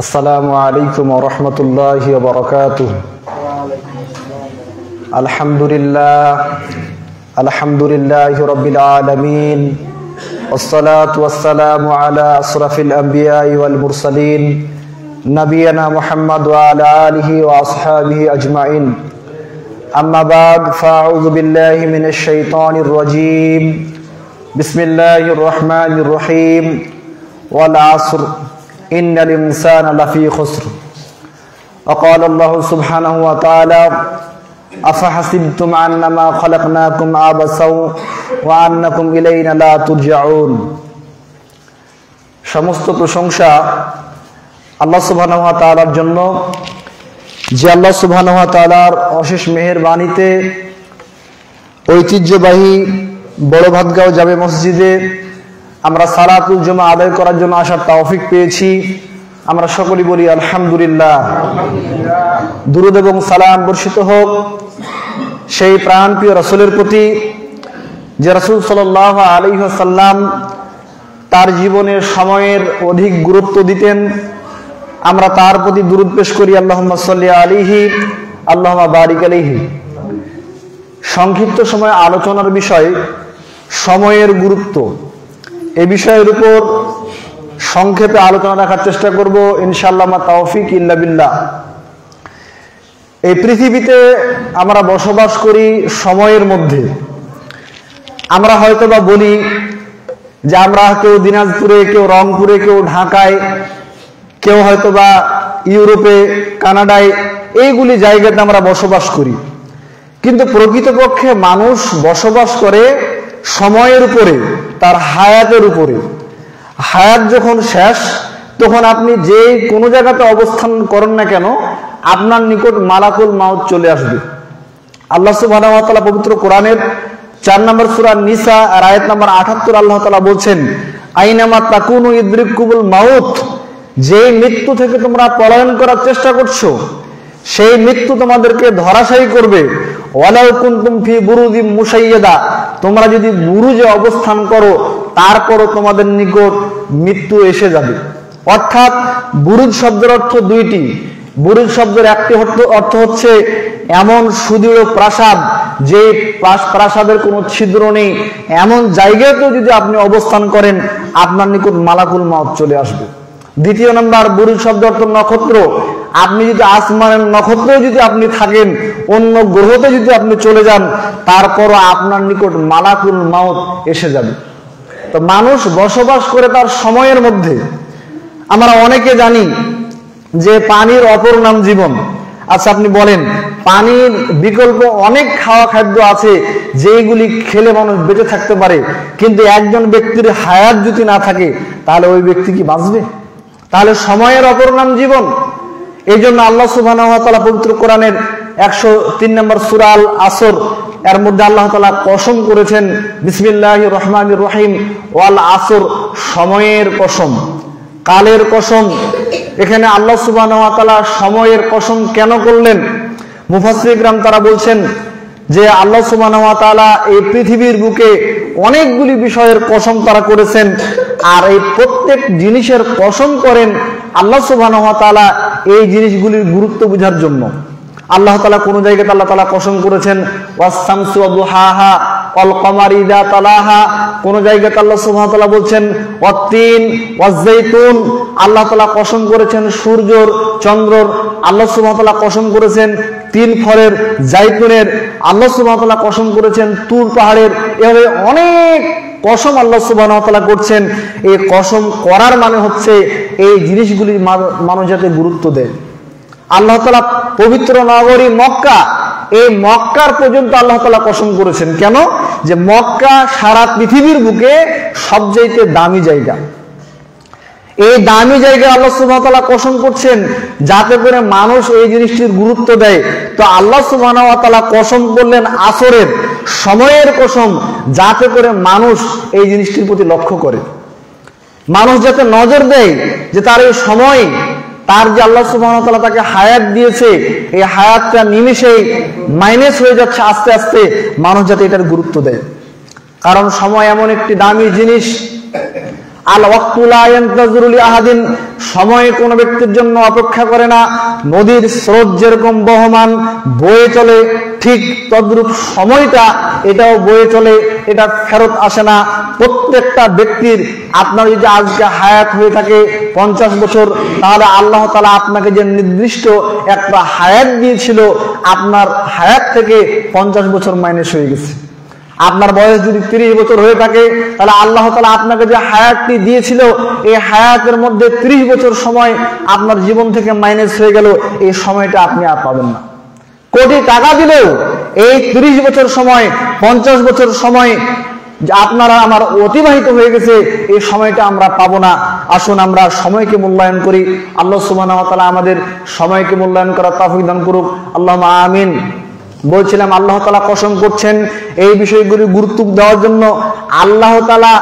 আসসালামু আলাইকুম ওয়া রাহমাতুল্লাহি ওয়া বারাকাতুহু। আলহামদুলিল্লাহি রাব্বিল আলামিন ওয়াসসালাতু ওয়াসসালামু আলা আশরাফিল আমবিয়াই ওয়াল মুরসালিন নবিয়ানা মুহাম্মদ ওয়া আলা আলিহি ওয়া আসহাবিহি আজমাইন। আম্মা বা'দ ফাআউযু বিল্লাহি মিনাশ শাইতানির রাজীম। বিসমিল্লাহির রহমানির রহিম। ওয়াল আসর ইন্নাল ইনসানা লাফি খুসর। وقال الله سبحانه وتعالى أفحسبتم أنما خلقناكم عبثا وأنكم إلينا لا ترجعون। সমস্ত প্রশংসা আল্লাহ সুবহানাহু ওয়া তাআলার জন্য, যে আল্লাহ সুবহানাহু ওয়া তাআলার অশেষ মেহেরবানিতে ঐতিহ্যবাহী বড় ভাতগাঁও জামে মসজিদে আমরা সালাতুল জুমা আদায় করার জন্য আসার তৌফিক পেয়েছি। আমরা সকলেই বলি আলহামদুলিল্লাহ। দুরূদ এবং সালাম বর্ষিত হোক সেই প্রাণপ্রিয় রাসূলের প্রতি, যে রাসূল সাল্লাল্লাহু আলাইহি ওয়াসাল্লাম তার জীবনের সময়ের অধিক গুরুত্ব দিতেন। আমরা তার প্রতি দুরূদ পেশ করি, আল্লাহুম্মা সাল্লি আলাইহি আল্লাহুম্মা বারিক আলাইহি। সংক্ষিপ্ত সময় আলোচনার বিষয় সময়ের গুরুত্ব। এই বিষয়ের উপর সংক্ষেপে আলোচনা রাখার চেষ্টা করব ইনশাআল্লাহ, মা তাওফিক ইল্লা বিল্লাহ। এই পৃথিবীতে আমরা বসবাস করি সময়ের মধ্যে। আমরা হয়তোবা বলি যে আমরা কেউ দিনাজপুরে, কেউ রংপুরে, কেউ ঢাকায়, কেউ হয়তোবা ইউরোপে, কানাডায়, এইগুলি জায়গাতে আমরা বসবাস করি। কিন্তু প্রকৃতপক্ষে মানুষ বসবাস করে সময়ের উপরে, তার হায়াতের উপরে। হায়াত যখন শেষ, তখন আপনি যে কোনো জায়গাতে অবস্থান করেন না কেন, আপনার নিকট মালাকুল মাউত চলে আসবে। আল্লাহ সুবহানাহু ওয়া তাআলা পবিত্র কোরআনের 4 নম্বর সূরা নিসা আর আয়াত নম্বর 78 আল্লাহ তাআলা বলছেন, আইনামা তাকুনু ইদরিকুমুল মাউত। যে মৃত্যু থেকে তোমরা পলায়ন করার চেষ্টা করছো, সেই মৃত্যু তোমাদেরকে ধরাশায়ী করবে। ওয়ালাউ কুনতুম ফি বুরুজিম মুশাইয়াদা। তোমরা যদি বুরুজে অবস্থান করো, তারপরও তোমাদের নিকট মৃত্যু এসে যাবে। অর্থাৎ বুরুজ শব্দের অর্থ দুইটি। বুরুজ শব্দের একটি অর্থ হচ্ছে এমন সুদৃঢ় প্রাসাদ, যে প্রাসাদের কোনো ছিদ্র নেই, এমন জায়গাতেও যদি আপনি অবস্থান করেন, আপনার নিকট মালাকুল মাউত চলে আসবে। দ্বিতীয় নম্বর, বুরুজ শব্দ অর্থ নক্ষত্র। আপনি যদি আসমানের নক্ষত্রেও যদি আপনি থাকেন, অন্য গ্রহতে যদি আপনি চলে যান, তারপরও আপনার নিকট মালাকুল মাউত এসে যাবে। তো মানুষ বসবাস করে তার সময়ের মধ্যে। আমরা অনেকে জানি যে পানির অপর নাম জীবন। আচ্ছা, আপনি বলেন, পানির বিকল্প অনেক খাওয়া খাদ্য আছে যেগুলি খেলে মানুষ বেঁচে থাকতে পারে, কিন্তু একজন ব্যক্তির হায়াত যদি না থাকে, তাহলে ওই ব্যক্তি কি বাঁচবে? তাহলে সময়ের অপর নাম জীবন। এই জন্য আল্লাহ সুবহানাহু ওয়া তাআলা পবিত্র কোরআনের 103 নম্বর সূরা আল আসর এর মধ্যে আল্লাহ তাআলা কসম করেছেন, বিসমিল্লাহির রহমানির রহিম, ওয়াল আসর, সময়ের কসম, কালের কসম। এখানে আল্লাহ সুবহানাহু ওয়া তাআলা সময়ের কসম কেন করলেন? মুফাসসির কিরাম তারা বলছেন যে আল্লাহ সুবহানাহু ওয়া তাআলা এই পৃথিবীর বুকে অনেকগুলি বিষয়ের কসম তারা করেছেন, আর এই প্রত্যেক জিনিসের কসম করেন আল্লাহ সুবহানাহু ওয়া তাআলা এই জিনিসগুলির গুরুত্ব বোঝার জন্য। আল্লাহ তাআলা কোন জায়গাতে আল্লাহ তাআলা কসম করেছেন ওয়াস শামসু ওয়া দুহাহা ওয়াল কমারি ইযা তালাহা। কোন জায়গাতে আল্লাহ সুবহানাহু ওয়া তাআলা বলছেন ওয়াত তিন ওয়াজ যাইতুন। আল্লাহ তাআলা কসম করেছেন সূর্যর, চন্দ্রর। আল্লাহ সুবহানাহু ওয়া তাআলা কসম করেছেন তিন ফলের, জাইতুনের। আল্লাহ সুবহানাহু ওয়া তাআলা কসম করেছেন তুর পাহাড়ের। এভাবে অনেক কসম আল্লাহ সুবহানাহু ওয়া তাআলা করছেন। এই কসম করার মানে হচ্ছে এই জিনিসগুলি মানুষ যাতে গুরুত্ব দেয়। আল্লাহ তাআলা পবিত্র নগরী মক্কা, এই মক্কার পর্যন্ত আল্লাহ তাআলা কসম করেছেন। কেন? যে মক্কা সারা পৃথিবীর বুকে সবচাইতে দামি জায়গা। এই দামি জায়গায় আল্লাহ সুবহানাহু ওয়া তাআলা কসম করছেন যাতে করে মানুষ এই জিনিসটির গুরুত্ব দেয়। তো আল্লাহ সুবহানাহু ওয়া তাআলা কসম করলেন আসরের, সময়ের কসম, যাতে করে মানুষ এই জিনিসটির প্রতি লক্ষ্য করে, মানুষ যাতে নজর দেয় যে তার এই সময়, তার যে আল্লাহ সুবহানাহু ওয়া তাআলা তাকে হায়াত দিয়েছে, এই হায়াতটা নিমেষেই মাইনাস হয়ে যাচ্ছে আস্তে আস্তে, মানুষ যাতে এটার গুরুত্ব দেয়। কারণ সময় এমন একটি দামি জিনিস। আল ওয়াক্তু লা ইয়ানতাযিরু লিআহাদিন, সময় কোন ব্যক্তির জন্য অপেক্ষা করে না। নদীর স্রোত যেরকম বহমান বয়ে চলে, ঠিক তদ্রূপ সময়টা এটাও বয়ে চলে, এটা ফেরত আসে না। প্রত্যেকটা ব্যক্তির, আপনার যদি আজকে হায়াত হয়ে থাকে 50 বছর, তাহলে আল্লাহ তাআলা আপনাকে যে নির্দিষ্ট একটা হায়াত দিয়েছিল, আপনার হায়াত থেকে 50 বছর মাইনাস হয়ে গেছে। আপনার বয়স যদি 30 বছর হয়ে থাকে, তাহলে আল্লাহ তাআলা আপনাকে যে হায়াতটি দিয়েছিল, এই হায়াতের মধ্যে 30 বছর সময় আপনার জীবন থেকে মাইনাস হয়ে গেল। এই সময়টা আপনি আর পাবেন না। কোটি টাকা দিলেও এই 30 বছর সময়, 50 বছর সময় আপনারা আমার অতিবাহিত হয়ে গেছে, এই সময়টা আমরা পাবো না। আসুন আমরা সময়কে মূল্যায়ন করি। আল্লাহ সুবহানাহু ওয়া তাআলা আমাদের সময়কে মূল্যায়ন করার তৌফিক দান করুক। আল্লাহুম্মা আমিন। বলছিলাম আল্লাহ তাআলা কসম করছেন এই বিষয়গুলি গুরুত্ব দেওয়ার জন্য। আল্লাহ তাআলা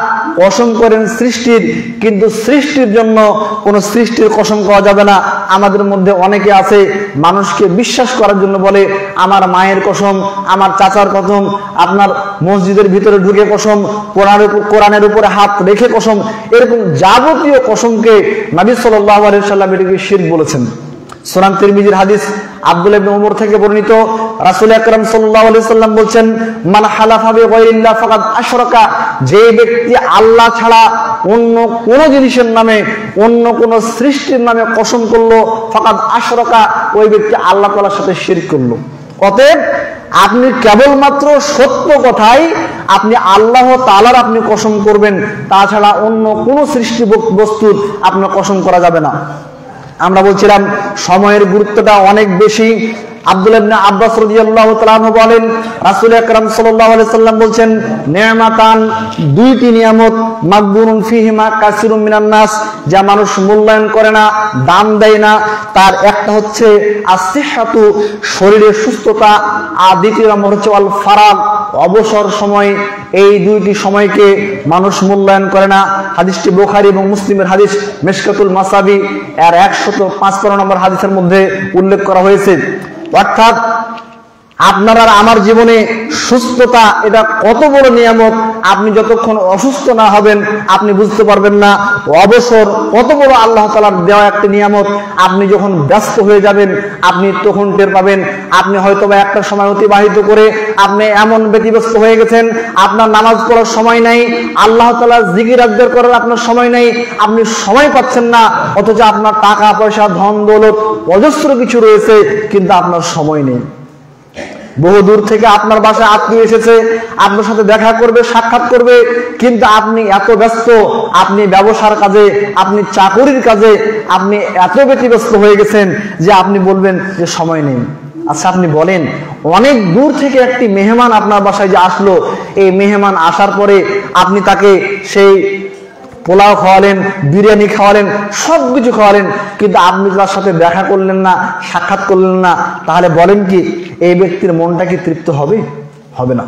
কসম করেন সৃষ্টির, কিন্তু সৃষ্টির জন্য কোন সৃষ্টির কসম করা যাবে না। আমাদের মধ্যে অনেকে আছে মানুষকে বিশ্বাস করার জন্য বলে আমার মায়ের কসম, আমার চাচার কসম, আপনার মসজিদের ভিতরে ঢুকে কসম, কোরআনের উপরে হাত রেখে কসম, এরকম যাবতীয় কসমকে নবী সাল্লাল্লাহু আলাইহি ওয়াসাল্লাম এটাকে শিরক বলেছেন। সুনান তিরমিজির হাদিস আব্দুল্লাহ ইবনে ওমর থেকে বর্ণিত, রাসূল আকরাম সাল্লাল্লাহু আলাইহি ওয়াসাল্লাম বলেন, মান হালাফা বিগাইরিল্লাহ ফাকাদ আশরাকা, যে ব্যক্তি আল্লাহ ছাড়া অন্য কোন জিনিসের নামে, অন্য কোন সৃষ্টির নামে কসম করলো, ফাকাদ আশরাকা, ওই ব্যক্তি আল্লাহ তাআলার সাথে শিরক করলো। অতএব আপনি কেবলমাত্র সত্য কথাই আপনি আল্লাহ তাআলার আপনি কসম করবেন, তাছাড়া অন্য কোন সৃষ্টি বস্তুর আপনার কসম করা যাবে না। আমরা বলছিলাম সময়ের গুরুত্বটা অনেক বেশি। আব্দুল্লাহ ইবনে আব্বাস রাদিয়াল্লাহু তাআলা আনহু বলেন, রাসূল আকরাম সাল্লাল্লাহু আলাইহি সাল্লাম বলেন, নিয়ামাতান, দুইটি নিয়ামত, মাগবুনুন ফিহিমা কাসিরুম মিনান নাস, যা মানুষ মূল্যায়ন করে না, দাম দেয় না। তার একটা হচ্ছে আসিহাতু, শরীরের সুস্থতা, আর দ্বিতীয় নম্বর হচ্ছে আল ফারাগ, অবসর সময়। এই দুইটি সময়কে মানুষ মূল্যায়ন করে না। হাদিসটি বুখারী এবং মুসলিমের হাদিস, মিশকাতুল মাসাবি এর 155 নম্বর হাদিসের মধ্যে উল্লেখ করা হয়েছে। অর্থাৎ আপনার আর আমার জীবনে সুস্থতা এটা কত বড় নিয়ামত, আপনি যতক্ষণ অসুস্থ না হবেন আপনি বুঝতে পারবেন না। অবসর কত বড় আল্লাহ তাআলার দেওয়া একটা নিয়ামত, আপনি যখন ব্যস্ত হয়ে যাবেন আপনি তখন টের পাবেন। আপনি হয়তো বা একটা সময় অতিবাহিত করে আপনি এমন ব্যতিব্যস্ত হয়ে গেছেন, আপনার নামাজ পড়ার সময় নাই, আল্লাহ তাআলার জিকির আজকার করার আপনার সময় নাই, আপনি সময় পাচ্ছেন না। অথচ আপনার টাকা পয়সা, ধন দৌলত অজস্র কিছু রয়েছে, কিন্তু আপনার সময় নেই। বহু দূর থেকে আপনার বাসায় আত্মীয় এসেছে, আপনার সাথে দেখা করবে, সাক্ষাৎ করবে, কিন্তু আপনি এত ব্যস্ত, আপনি ব্যবসার কাজে, আপনি চাকরির কাজে, আপনি এত ব্যতিব্যস্ত হয়ে গেছেন যে আপনি বলবেন যে সময় নেই। আচ্ছা আপনি বলেন, অনেক দূর থেকে একটি মেহমান আপনার বাসায় যে আসলো, এই মেহমান আসার পরে আপনি তাকে সেই পোলাও খাওয়ালেন, বিরিয়ানি খাওয়ালেন, সবকিছু খাওয়ালেন, কিন্তু আপনি তার সাথে দেখা করলেন না, সাক্ষাৎ করলেন না, তাহলে বলেন কি এই ব্যক্তির মনটা কি তৃপ্ত হবে? হবে না।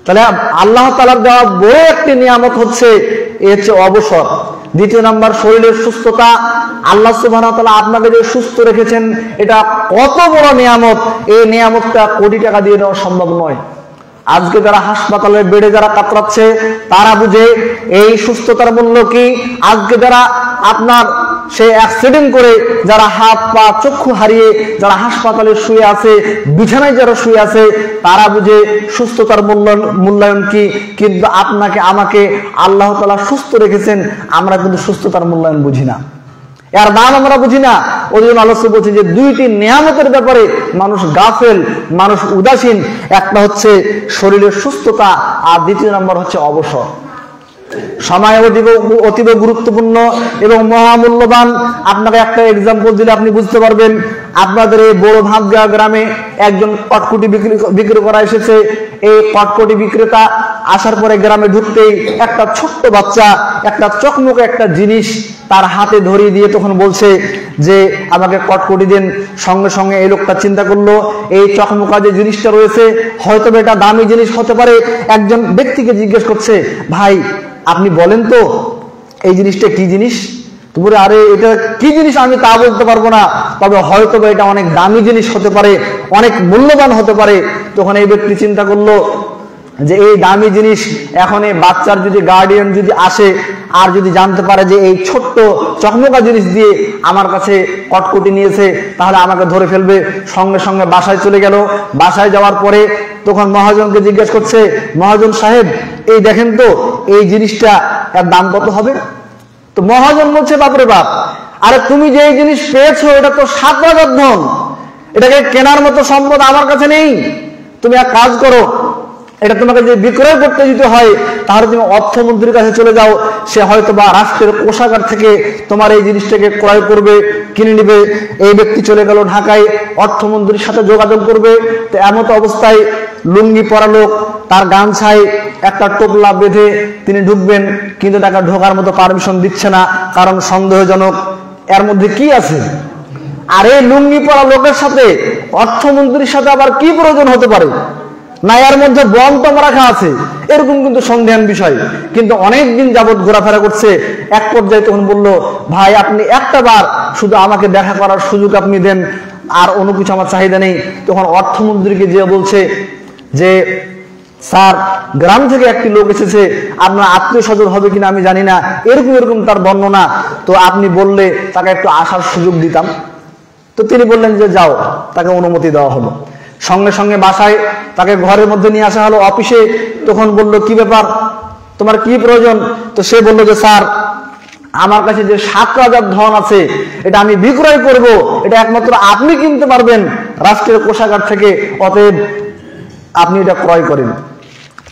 তাহলে আল্লাহ তাআলার দেওয়া বড় একটি নিয়ামত হচ্ছে অবসর। দ্বিতীয় নাম্বার শরীরের সুস্থতা। আল্লাহ সুবহানাহু ওয়া তাআলা আপনাকে যে সুস্থ রেখেছেন, এটা কত বড় নিয়ামত, এই নিয়ামতটা কোটি টাকা দিয়ে নেওয়া সম্ভব নয়। আজকে যারা হাসপাতালের বেডে যারা কাতরাচ্ছে তারা বুঝে এই সুস্থতার মূল্য কি। আজকে যারা আপনার সে অ্যাক্সিডেন্ট করে যারা হাত পা চক্ষু হারিয়ে যারা হাসপাতালে শুয়ে আছে, বিছানায় যারা শুয়ে আছে, তারা বুঝে সুস্থতার মূল্যায়ন কি। কিন্তু আপনাকে আমাকে আল্লাহ তাআলা সুস্থ রেখেছেন, আমরা কিন্তু সুস্থতার মূল্যায়ন বুঝি না, এর দাম আমরা বুঝি না। ওই জন্য আল্লাহ বলছে যে দুইটি নিয়ামতের ব্যাপারে মানুষ গাফেল, মানুষ উদাসীন। একটা হচ্ছে শরীরের সুস্থতা, আর দ্বিতীয় নম্বর হচ্ছে অবসর। সময় অতীব গুরুত্বপূর্ণ এবং মহামূল্যবান। আপনাকে একটা এক্সাম্পল দিলে আপনি বুঝতে পারবেন। আপনাদের এই বড় ভাতগা গ্রামে একজন কটকটি বিক্রি করা এসেছে। এই কটকটি বিক্রেতা আসার পরে গ্রামে ঢুকতেই একটা ছোট্ট বাচ্চা একটা চকমকে একটা জিনিস তার হাতে ধরিয়ে দিয়ে তখন বলছে যে আমাকে কটকটি দেন। সঙ্গে সঙ্গে এই লোকটা চিন্তা করলো এই চকমকা যে জিনিসটা রয়েছে হয়তো এটা দামি জিনিস হতে পারে। একজন ব্যক্তিকে জিজ্ঞেস করছে, ভাই আপনি বলেন তো এই জিনিসটা কি জিনিস? তুমি আরে এটা কি জিনিস আমি তা বলতে পারবো না, তবে হয়তো এটা অনেক দামি জিনিস হতে পারে, অনেক মূল্যবান হতে পারে। তখন এই ব্যক্তি চিন্তা করলো, যে এই দামি জিনিস এখন এই বাচ্চার যদি গার্ডিয়ান যদি আসে আর যদি জানতে পারে যে এই ছোট্ট চকমকা জিনিস দিয়ে আমার কাছে কটকটি নিয়েছে, তাহলে আমাকে ধরে ফেলবে। সঙ্গে সঙ্গে বাসায় চলে গেল। বাসায় যাওয়ার পরে তখন মহাজনকে জিজ্ঞেস করছে, মহাজন সাহেব এই দেখেন তো এই জিনিসটা এর দাম কত হবে? তো মহাজন বলছে, বাপরে বাপ, আরে তুমি যে এই জিনিস পেয়েছো এটা তো 7 রাজার ধন, এটাকে কেনার মতো সম্পদ আমার কাছে নেই। তুমি এক কাজ করো, এটা তোমাকে যে বিক্রয় করতে দিতে হয় তাহলে তুমি অর্থমন্ত্রীর কাছে চলে যাও, সে হয়তো বা রাষ্ট্রের কোষাগার থেকে তোমার এই জিনিসটাকে ক্রয় করবে, কিনে নিবে। এই ব্যক্তি চলে গেল ঢাকায়, অর্থমন্ত্রীর সাথে যোগাযোগ করবে। তো এমত অবস্থায় লুঙ্গি পরা লোক, তার গামছায় একটা টোপলা বেঁধে তিনি ঢুকবেন, কিন্তু তাকে ঢোকার মতো পারমিশন দিচ্ছে না, কারণ সন্দেহজনক এর মধ্যে কি আছে। আর এই লুঙ্গি পরা লোকের সাথে অর্থমন্ত্রীর সাথে আবার কি প্রয়োজন হতে পারে, না এর মধ্যে বম টম রাখা আছে, এরকম কিন্তু সন্দেহান বিষয়। কিন্তু অনেকদিন যাবৎ ঘোরাফেরা করছে। এক পর্যায়ে তখন বলল, ভাই আপনি একটা বার শুধু আমাকে দেখা করার সুযোগ আপনি দেন, আর অন্য কিছু আমার চাহিদা নেই। তখন অর্থমন্ত্রীকে যে বলছে যে স্যার গ্রাম থেকে একটি লোক এসেছে, আপনার আত্মীয় স্বজন হবে কিনা আমি জানি না, এরকম এরকম তার বর্ণনা, তো আপনি বললে তাকে একটু আসার সুযোগ দিতাম। তো তিনি বললেন যে যাও, তাকে অনুমতি দেওয়া হলো। সঙ্গে সঙ্গে বাসায় তাকে ঘরের মধ্যে নিয়ে আসা হলো। অফিসে তখন বলল, কি ব্যাপার, তোমার কি প্রয়োজন? তো সে বলল যে স্যার আমার কাছে যে 7 রাজার ধন আছে এটা আমি বিক্রয় করব, এটা একমাত্র আপনি কিনতে পারবেন রাষ্ট্রের কোষাগার থেকে, অতএব আপনি এটা ক্রয় করেন।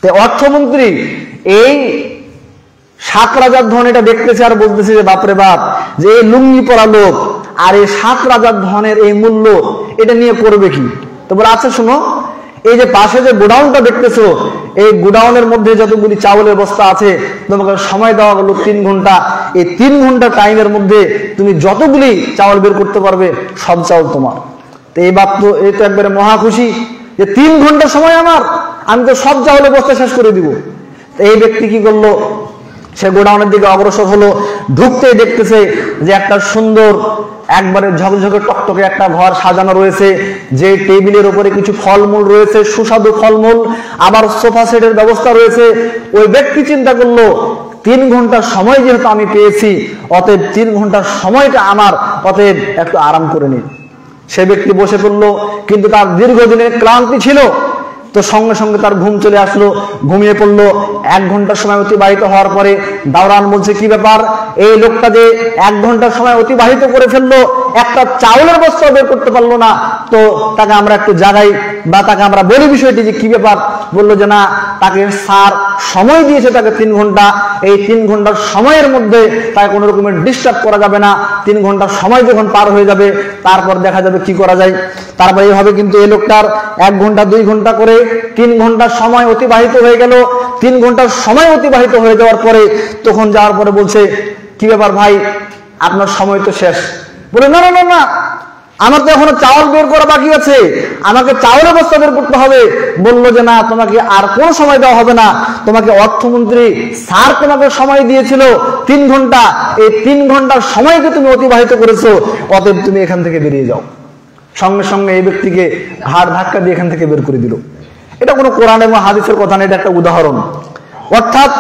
তো অর্থমন্ত্রী এই 7 রাজার ধন এটা দেখতেছে আর বলতেছে যে বাপরে বাপ, যে এই লুঙ্গি পরা লোক আর এই 7 রাজার ধনের এই মূল্য এটা নিয়ে করবে কি? তো বলে আচ্ছা শুনো, এই যে পাশে যে গোডাউনটা দেখতেছো, এই গোডাউনের মধ্যে যতগুলি চাউলের বস্তা আছে তোমাকে সময় দেওয়া হলো 3 ঘন্টা। এই 3 ঘন্টা টাইমের মধ্যে তুমি যতগুলি চাউল বের করতে পারবে সব চাউল তোমার। তো এই বাপ তো এই তো একবারে মহা খুশি যে 3 ঘন্টা সময় আমার, আমি তো সব চাউলের বস্তা শেষ করে দিব। তো এই ব্যক্তি কি করলো, সে গোডাউনের দিকে অগ্রসর হলো। ঢুকতেই দেখতেছে যে একটা সুন্দর একবারে ঝকঝকে টকটকে একটা ঘর সাজানো রয়েছে, যে টেবিলের উপরে কিছু ফলমূল রয়েছে, সুস্বাদু ফলমূল, আবার সোফা সেটের ব্যবস্থা রয়েছে। ওই ব্যক্তি চিন্তা করলো 3 ঘন্টার সময় যেহেতু আমি পেয়েছি, অতএব 3 ঘন্টার সময়টা আমার, অতএব একটু আরাম করে নিই। সে ব্যক্তি বসে পড়লো, কিন্তু তার দীর্ঘদিনের ক্লান্তি ছিল, তো সঙ্গে সঙ্গে তার ঘুম চলে আসলো, ঘুমিয়ে পড়লো। 1 ঘন্টার সময় অতিবাহিত হওয়ার পরে দাওরান বলছে, কি ব্যাপার, এই লোকটা যে 1 ঘন্টার সময় অতিবাহিত করে ফেললো, একটা চাউলের বস্তা বের করতে পারলো না, তো তাকে আমরা একটু জাগাই বা তাকে আমরা বলি বিষয়টি যে কি ব্যাপার। বললো যে না, তাকে স্যার সময় দিয়েছে তাকে 3 ঘন্টা, এই 3 ঘন্টার সময়ের মধ্যে তাকে কোনো রকমের ডিস্টার্ব করা যাবে না। 3 ঘন্টার সময় যখন পার হয়ে যাবে তারপর দেখা যাবে কি করা যায়। তারপরে এইভাবে কিন্তু এই লোকটার 1 ঘন্টা 2 ঘন্টা করে 3 ঘন্টার সময় অতিবাহিত হয়ে গেল। 3 ঘন্টার সময় অতিবাহিত হয়ে যাওয়ার পরে তখন যাওয়ার পরে বলছে, কি ব্যাপার ভাই, আপনার সময় তো শেষ। বলে না না না না, আমার তো এখনো চাউল বের করা বাকি আছে, আমাকে চাউলের বস্তা বের করতে হবে। বললো যে না, তোমাকে আর কোন সময় দেওয়া হবে না, তোমাকে অর্থমন্ত্রী স্যার তোমাকে সময় দিয়েছিল 3 ঘন্টা, এই 3 ঘন্টার সময়কে তুমি অতিবাহিত করেছো, অতএব তুমি এখান থেকে বেরিয়ে যাও। সঙ্গে সঙ্গে এই ব্যক্তিকে ঘাড় ধাক্কা দিয়ে এখান থেকে বের করে দিল। এটা কোনো কোরআন এবং হাদিসের কথা না, এটা একটা উদাহরণ। অর্থাৎ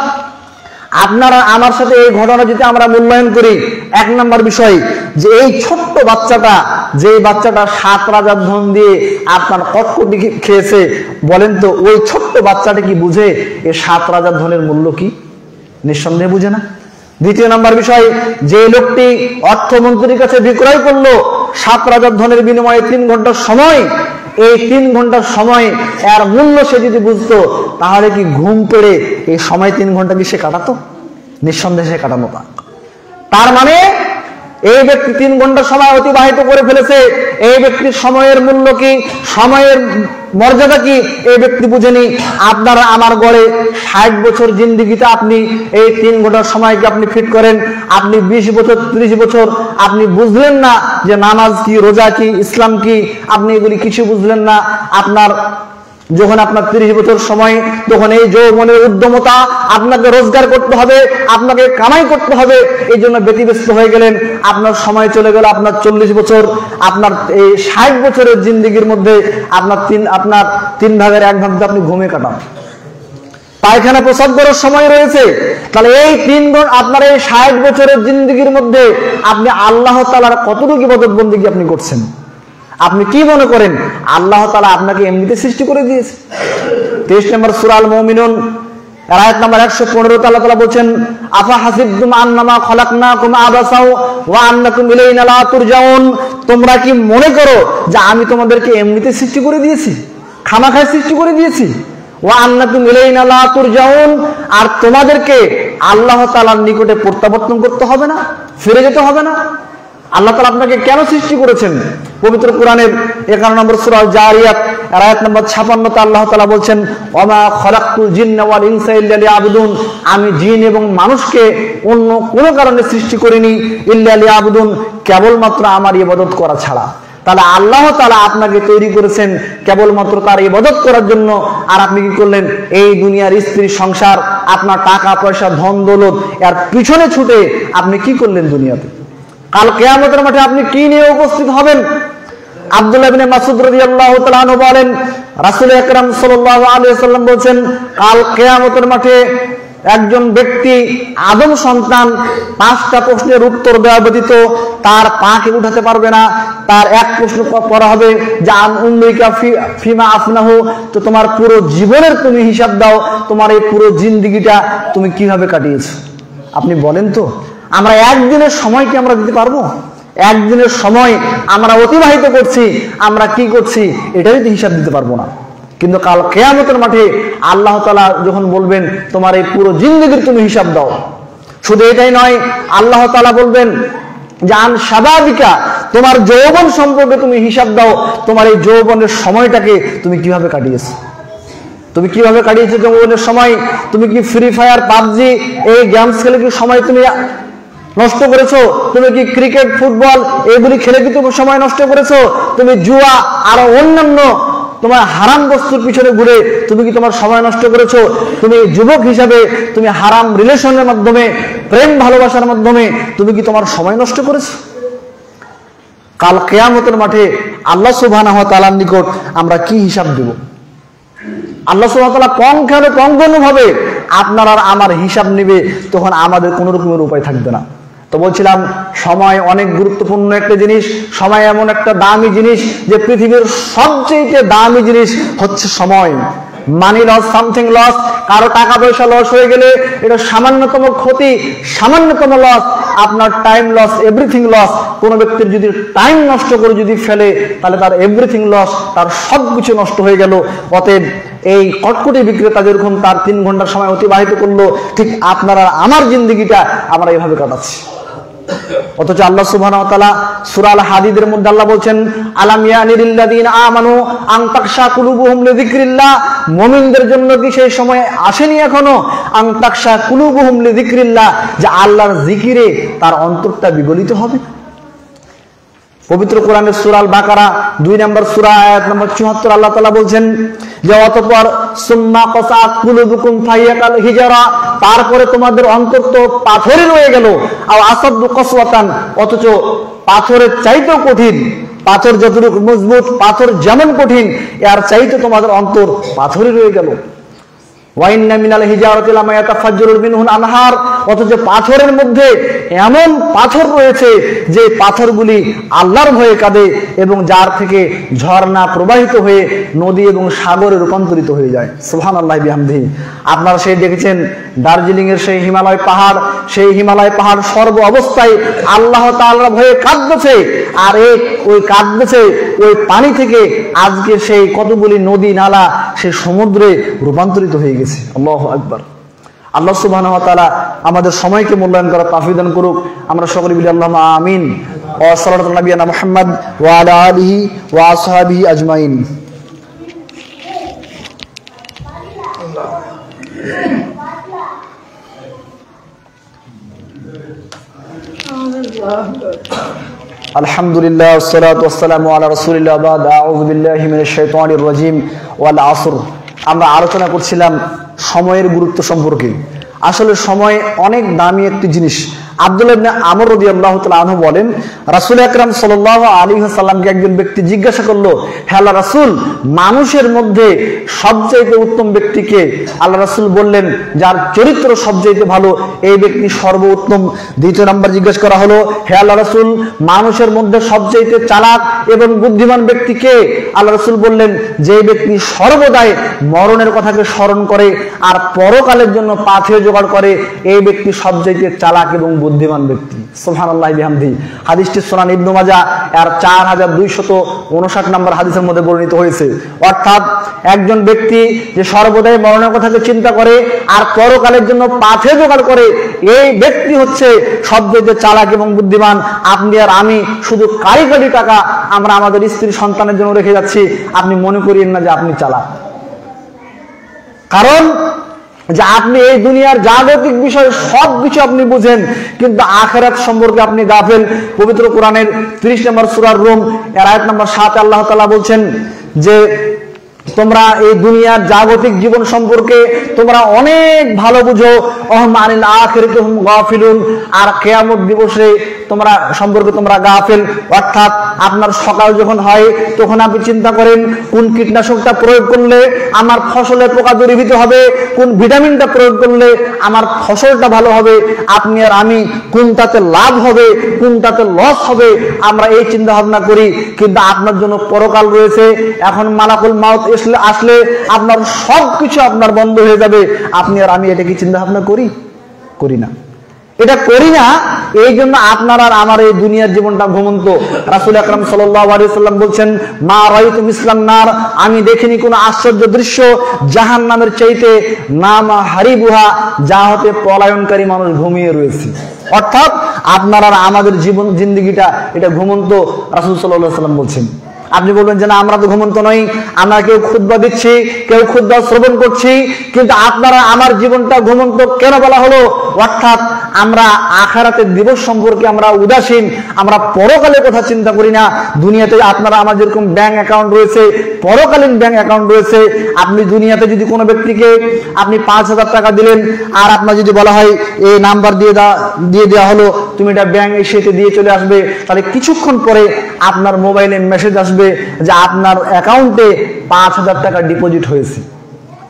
আপনারা আমার সাথে এই ঘটনা যদি আমরা মূল্যায়ন করি, 1 নম্বর বিষয় যে এই ছোট্ট বাচ্চাটা, যে বাচ্চাটা 7 রাজার ধন দিয়ে আপনার কটকটি খেয়েছে, বলেন তো ওই ছোট্ট বাচ্চাটা কি বুঝে এই 7 রাজার ধনের মূল্য কি? নিঃসন্দেহে বুঝে না। 2 নম্বর বিষয়, যে লোকটি অর্থমন্ত্রীর কাছে বিক্রয় করলো 7 রাজার ধনের বিনিময়ে 3 ঘন্টার সময়, এই 3 ঘন্টার সময় এর মূল্য সে যদি বুঝতো, তাহলে কি ঘুম পেড়ে এই সময় 3 ঘন্টা কি সে কাটাতো? নিঃসন্দেহে সে কাটানো না। তার মানে এই ব্যক্তি 3 ঘন্টা সময় অতিবাহিত করে ফেলেছে। এই ব্যক্তির সময়ের মূল্য কি, সময়ের মর্যাদা কি এই ব্যক্তি বুঝেনি। আপনারা আমার গড়ে 60 বছর জিন্দিগিতে আপনি এই 3 ঘন্টার সময়কে আপনি ফিট করেন, আপনি 20 বছর 30 বছর আপনি বুঝলেন না যে নামাজ কি, রোজা কি, ইসলাম কি, আপনি এগুলি কিছু বুঝলেন না। আপনার যখন আপনার 30 বছর সময়, তখন এই যৌবনের উদ্যমতা, আপনাকে রোজগার করতে হবে, আপনাকে কামাই করতে হবে, এই জন্য ব্যতিব্যস্ত হয়ে গেলেন। আপনার সময় চলে গেল আপনার 40 বছর। আপনার এই 60 বছরের জিন্দিগির মধ্যে আপনার 3 ভাগের 1 ভাগ আপনি ঘুমে কাটান। পায়খানা প্রসাদ করার সময় রয়েছে। তাহলে এই 3 ঘন্টা আপনার এই 60 বছরের জিন্দেগির মধ্যে আপনি আল্লাহ তাআলার কতটুকু ইবাদত বন্দেগী আপনি করছেন? আপনি কি মনে করেন আল্লাহ তাআলা আপনাকে এমনিতে সৃষ্টি করে দিয়েছে? 23 নম্বর সূরা আল মুমিনুন আয়াত নাম্বার 115 আল্লাহ তাআলা বলেন, আফা হাসিবতুম আন্নামা খলাকনাকুম আবাসাও ওয়া আন্নাকুম ইলাইনা লা তুরজাউন, তোমরা কি মনে করো যে আমি তোমাদেরকে এমনিতে সৃষ্টি করে দিয়েছি, খামাখায় সৃষ্টি করে দিয়েছি? ওয়া আন্নাকুম ইলাইনা লা তুরজাউন, আর তোমাদেরকে আল্লাহ তাআলার নিকটে প্রত্যাবর্তন করতে হবে না, ফিরে যেতে হবে না? আল্লাহ তাআলা আপনাকে কেন সৃষ্টি করেছেন? পবিত্র কোরআনের 11 নম্বর সূরা জারিয়াত আয়াত নম্বর 56 তে আল্লাহ তাআলা বলেন, ওমা খলাকতুল জিন্না ওয়াল ইনসা ইল্লা লিয়াবুদুন, আমি জিন এবং মানুষকে অন্য কোনো কারণে সৃষ্টি করিনি, ইল্লা লিয়াবুদুন, কেবলমাত্র আমার ইবাদত করা ছাড়া। তাহলে আল্লাহ তাআলা আপনাকে তৈরি করেছেন কেবলমাত্র তার ইবাদত করার জন্য। আর আপনি কি করলেন? এই দুনিয়ার স্ত্রী, সংসার, আপনার টাকা পয়সা, ধন দৌলত, এর পিছনে ছুটে আপনি কি করলেন দুনিয়াতে? কাল কিয়ামতের মাঠে আপনি কি নিয়ে উপস্থিত হবেন? আব্দুল্লাহ ইবনে মাসউদ রাদিয়াল্লাহু তাআলা আনহু বলেন, রাসূল আকরাম সাল্লাল্লাহু আলাইহি ওয়াসাল্লাম বলেন, কাল কিয়ামতের মাঠে একজন ব্যক্তি আদম সন্তান 5টা প্রশ্নের উত্তর দেওয়া ব্যতীত তার পাকে উঠাতে পারবে না। তার এক প্রশ্ন করা হবে যে আন উম্মিকা ফিমা আফনাহু, তো তোমার পুরো জীবনের তুমি হিসাব দাও, তোমার এই পুরো জিন্দেগিটা তুমি কিভাবে কাটিয়েছো। আপনি বলেন তো, আমরা একদিনের সময় কি আমরা দিতে পারবো? একদিনের সময় আমরা অতিবাহিত করছি, আমরা কি করছি এটাই তো হিসাব দিতে পারবো না। কিন্তু কাল কিয়ামতের মাঠে আল্লাহ তাআলা যখন বলবেন তোমার এই পুরো জিন্দেগির তুমি হিসাব দাও, শুধু এটাই নয়, আল্লাহ তাআলা বলবেন জান শাবাবিকা, তোমার যৌবন সম্পর্কে তুমি হিসাব দাও, তোমার এই যৌবনের সময়টাকে তুমি কিভাবে কাটিয়েছো। তুমি কিভাবে কাটিয়েছো যৌবনের সময়? তুমি কি ফ্রি ফায়ার, পাবজি এই গেমস খেলে কি সময় তুমি নষ্ট করেছো? তুমি কি ক্রিকেট, ফুটবল এগুলি খেলে কি তুমি সময় নষ্ট করেছো? তুমি জুয়া আরো অন্যান্য তোমার হারাম বস্তুর পিছনে ঘুরে তুমি কি তোমার সময় নষ্ট করেছো? তুমি যুবক হিসাবে তুমি হারাম রিলেশনের মাধ্যমে, প্রেম ভালোবাসার মাধ্যমে তুমি কি তোমার সময় নষ্ট করেছো? কাল কিয়ামতের মাঠে আল্লাহ সুবহানাহু ওয়া তাআলার নিকট আমরা কি হিসাব দেব? আল্লাহ সুবহানাহু ওয়া তাআলা কঙ্কণভাবে আপনার আর আমার হিসাব নেবে, তখন আমাদের কোনো রকমের উপায় থাকবে না। তো বলছিলাম সময় অনেক গুরুত্বপূর্ণ একটা জিনিস। সময় এমন একটা দামি জিনিস যে পৃথিবীর সবচেয়ে দামি জিনিস হচ্ছে সময়। মানি লস, সামথিং লস, কারো টাকা পয়সা লস হয়ে গেলে এটা সামান্যতম ক্ষতি, সামান্যতম লস। আপনার টাইম লস, এভরিথিং লস। কোনো ব্যক্তির যদি টাইম নষ্ট করে যদি ফেলে তাহলে তার এভরিথিং লস, তার সবকিছু নষ্ট হয়ে গেল। অতএব এই কটকটি বিক্রেতা যেরকম তার 3 ঘন্টার সময় অতিবাহিত করলো, ঠিক আপনারা আমার জিন্দেগিটা আমরা এইভাবে কাটাচ্ছি। অথচ আল্লাহ সুবহানাহু ওয়া তাআলা সূরা আল হাদীদের মধ্যে আল্লাহ বলেন, আলাম ইয়ানিল্লাযীনা আমানু আন তাকশা কুলুবুহুম লিযিকরিল্লাহ, মুমিনদের জন্য কি সেই সময় আসেনি এখনো? আন তাকশা কুলুবুহুম লিযিকরিল্লাহ, যে আল্লাহর জিকিরে তার অন্তরটা বিগলিত হবে। পবিত্র কোরআনের সূরা আল বাকারা 2 নম্বর সূরা আয়াত নম্বর 74 আল্লাহ তাআলা বলেন যে অতঃপর সুম্মা কাসাত কুলুবুকুম ফাহিয়াকাল হিজারা, তারপরে তোমাদের অন্তর তো পাথরই রয়ে গেল। আও আসাদু কসওয়াতান, অথচ পাথরের চাইতেও কঠিন। পাথর যতটুকু মজবুত, পাথর যেমন কঠিন, এর চাইতে তোমাদের অন্তর পাথরই রয়ে গেল। ওয়াইন্না মিনাল হিজারাতি লামা ইয়াতাফাজ্জারু মিনহুল আনহার, অথচ পাথরের মধ্যে এমন পাথর রয়েছে যে পাথরগুলি আল্লাহর ভয়ে কাঁদে এবং যার থেকে ঝর্ণা প্রবাহিত হয়ে নদী এবং সাগরে রূপান্তরিত হয়ে যায়। সুবহানাল্লাহি বিহামদিহি। আপনারা সেই দেখেছেন দার্জিলিং এর সেই হিমালয় পাহাড়, সেই হিমালয় পাহাড় সর্ব অবস্থায় আল্লাহ তাআলার ভয়ে কাঁদছে, আর ওই কাঁদছে ওই পানি থেকে আজকে সেই কতগুলি নদী নালা সে সমুদ্রে রূপান্তরিত হয়ে গেছে। আল্লাহু আকবার। আল্লাহ সুবহানাহু ওয়া তাআলা আমাদের সময়কে মূল্যায়ন করার তৌফিক দান করুক। আমরা সকলে বলি আল্লাহুম্মা আমিন। ওয়া সাল্লাল্লাহু আলা নবিয়িনা মুহাম্মদ ওয়া আলা আলিহি ওয়া আসহাবিহি আজমাইন। আলহামদুলিল্লাহ ওয়াসসালাতু ওয়াসসালামু আলা রাসূলিল্লাহ বাদ আউযু বিল্লাহি মিনাশ শাইতানির রাজিম ওয়াল আসর। আমরা আলোচনা করছিলাম সময়ের গুরুত্ব সম্পর্কে। আসলে সময় অনেক দামি একটি জিনিস। আব্দুল্লাহ ইবনে আমর রাদিয়াল্লাহু তাআলা আনহু বলেন, রাসূল আকরাম সাল্লাল্লাহু আলাইহি ওয়াসাল্লামকে একজন ব্যক্তি জিজ্ঞাসা করলো, হে আল্লাহর রাসূল, মানুষের মধ্যে সবচেয়ে উত্তম ব্যক্তিকে? আল্লাহ রাসূল বললেন, যার চরিত্র সবচেয়ে ভালো এই ব্যক্তি সর্বোত্তম। দ্বিতীয় নাম্বার জিজ্ঞাসা করা হলো, হে আল্লাহ রাসূল, মানুষের মধ্যে সবচেয়ে চালাক এবং বুদ্ধিমান ব্যক্তিকে? আল্লাহ রাসূল বললেন, যে ব্যক্তি সর্বদাই মরণের কথাকে স্মরণ করে আর পরকালের জন্য পাথেয় জোগাড় করে, এই ব্যক্তি সবচেয়ে চালাক এবং বুদ্ধিমান ব্যক্তি। সুবহানাল্লাহি বিহামদিহি। হাদিসটি সুনান ইবনে মাজাহ এর 4259 নম্বর হাদিসের মধ্যে বর্ণিত হয়েছে। অর্থাৎ একজন ব্যক্তি যে সর্বদাই মরণের কথাকে চিন্তা করে আর পরকালের জন্য পাথেয় জোগাড় করে, এই ব্যক্তি হচ্ছে সবচেয়ে চালাক এবং বুদ্ধিমান। আপনি আর আমি শুধু কারি কারি টাকা আমরা আমাদের স্ত্রী সন্তানের জন্য রেখে যাচ্ছি, আপনি মনে করিয়েন না যে আপনি চালাক। কারণ যে আপনি এই দুনিয়ার জাগতিক বিষয় সবকিছু আপনি বুঝেন, কিন্তু আখিরাত সম্পর্কে আপনি গাফেল। পবিত্র কোরআনের 30 নম্বর সূরা রুম এর আয়াত নম্বর 7 আল্লাহ তাআলা বলছেন যে তোমরা এই দুনিয়ার জাগতিক জীবন সম্পর্কে তোমরা অনেক ভালো বুঝো, আনিল আখিরাতি হুম গাফিলুন, আর কিয়ামত দিবসে তোমরা সম্পর্কে তোমরা গাফেল। অর্থাৎ আপনার সকাল যখন হয় তখন আপনি চিন্তা করেন কোন কীটনাশকটা প্রয়োগ করলে আমার ফসলের পোকা দূরীভূত হবে, কোন ভিটামিনটা প্রয়োগ করলে আমার ফসলটা ভালো হবে। আপনি আর আমি কোনটাতে লাভ হবে কোনটাতে লস হবে আমরা এই চিন্তা ভাবনা করি, কিন্তু আপনার জন্য পরকাল রয়েছে। এখন মালাকুল মাউত আসলে আপনার সবকিছু আপনার বন্ধ হয়ে যাবে। আপনি আর আমি এটা কি চিন্তা ভাবনা করি না? এটা করি না, এই জন্য আপনার আর আমার এই দুনিয়ার জীবনটা ঘুমন্ত। রাসূল আকরাম সাল্লাল্লাহু আলাইহি ওয়াসাল্লাম বলছেন, মা রাআইতু মিসলান নার, আমি দেখিনি কোনো আশ্চর্য দৃশ্য জাহান্নামের চাইতে নামা হারিবুহা, যা হতে পলায়নকারী মানুষ ঘুমিয়ে রয়েছে। অর্থাৎ আপনার আর আমাদের জীবন জিন্দেগিটা এটা ঘুমন্ত। রাসূল সাল্লাল্লাহু আলাইহি ওয়াসাল্লাম বলছেন। আপনি বলবেন যে না, আমরা তো ঘুমন্ত নই, আমরা কেউ খুতবা দিচ্ছি, কেউ খুতবা শ্রবণ করছি, কিন্তু আপনারা আমার জীবনটা ঘুমন্ত কেন বলা হলো? অর্থাৎ আমরা আখিরাতের দিবস সম্পর্কে আমরা উদাসীন, আমরা পরকালের কথা চিন্তা করি না। দুনিয়াতে আপনারা আমার যেরকম ব্যাংক অ্যাকাউন্ট রয়েছে, পরকালীন ব্যাংক অ্যাকাউন্ট রয়েছে। আপনি দুনিয়াতে যদি কোনো ব্যক্তিকে আপনি 5000 টাকা দিলেন, আর আপনার যদি বলা হয় এই নাম্বার দিয়ে দেওয়া হলো, তুমি এটা ব্যাংক এসে দিয়ে চলে আসবে, তাহলে কিছুক্ষণ পরে আপনার মোবাইলে মেসেজ আসবে যে আপনার অ্যাকাউন্টে 5000 টাকা ডিপোজিট হয়েছে।